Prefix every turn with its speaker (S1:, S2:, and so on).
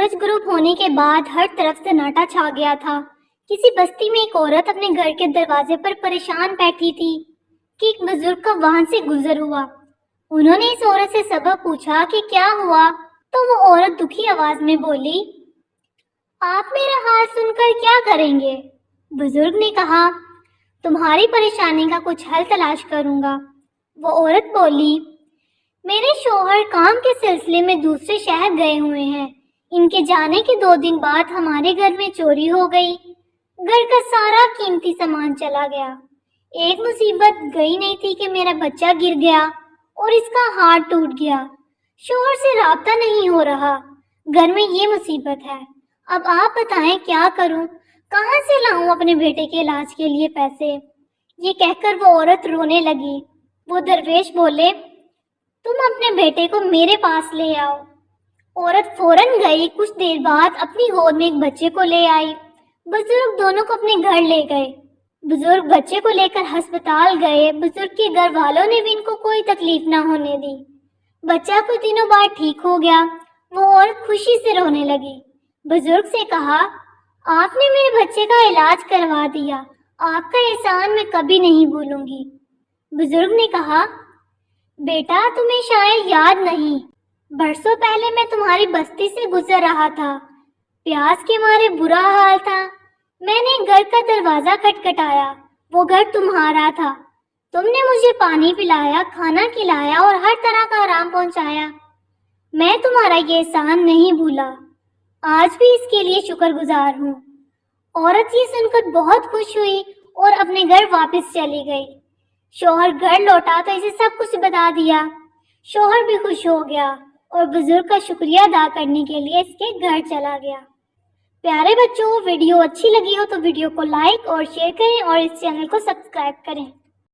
S1: سورج غروب ہونے کے بعد ہر طرف سناٹا چھا گیا تھا۔ کسی بستی میں ایک عورت اپنے گھر کے دروازے پر پریشان بیٹھی تھی کہ ایک بزرگ کا وہاں سے گزر ہوا۔ انہوں نے اس عورت سے سبب پوچھا کہ کیا ہوا، تو وہ عورت دکھی آواز میں بولی، آپ میرا حال سن کر کیا کریں گے؟ بزرگ نے کہا، تمہاری پریشانی کا کچھ حل تلاش کروں گا۔ وہ عورت بولی، میرے شوہر کام کے سلسلے میں دوسرے شہر گئے ہوئے ہیں۔ ان کے جانے کے 2 دن بعد ہمارے گھر میں چوری ہو گئی۔ گھر کا سارا قیمتی سامان چلا گیا۔ ایک مصیبت گئی نہیں تھی کہ میرا بچہ گر گیا اور اس کا ہاتھ ٹوٹ گیا۔ شوہر سے رابطہ نہیں ہو رہا۔ گھر میں یہ مصیبت ہے۔ اب آپ بتائیں کیا کروں؟ کہاں سے لاؤں اپنے بیٹے کے علاج کے لیے پیسے؟ یہ کہہ کر وہ عورت رونے لگی۔ وہ درویش بولے، تم اپنے بیٹے کو میرے پاس لے آؤ۔ عورت فوراً گئی۔ کچھ دیر بعد اپنی گود میں ایک بچے کو لے آئی۔ بزرگ دونوں کو اپنے گھر لے گئے۔ بزرگ بچے کو لے کر ہسپتال گئے۔ بزرگ کے گھر والوں نے بھی ان کو کوئی تکلیف نہ ہونے دی۔ بچہ کچھ دنوں بعد ٹھیک ہو گیا۔ وہ عورت خوشی سے رونے لگی۔ بزرگ سے کہا، آپ نے میرے بچے کا علاج کروا دیا۔ آپ کا احسان میں کبھی نہیں بھولوں گی۔ بزرگ نے کہا، بیٹا تمہیں شاید یاد نہیں، برسوں پہلے میں تمہاری بستی سے گزر رہا تھا۔ پیاس کے مارے برا حال تھا۔ میں نے گھر کا دروازہ کھٹکھٹایا۔ وہ گھر تمہارا تھا۔ تم نے مجھے پانی پلایا، کھانا کھلایا اور ہر طرح کا آرام پہنچایا۔ میں تمہارا یہ احسان نہیں بھولا۔ آج بھی اس کے لیے شکر گزار ہوں۔ عورت یہ سن کر بہت خوش ہوئی اور اپنے گھر واپس چلی گئی۔ شوہر گھر لوٹا تو اسے سب کچھ بتا دیا۔ شوہر بھی خوش ہو گیا اور بزرگ کا شکریہ ادا کرنے کے لیے اس کے گھر چلا گیا۔ پیارے بچوں، ویڈیو اچھی لگی ہو تو ویڈیو کو لائک اور شیئر کریں اور اس چینل کو سبسکرائب کریں۔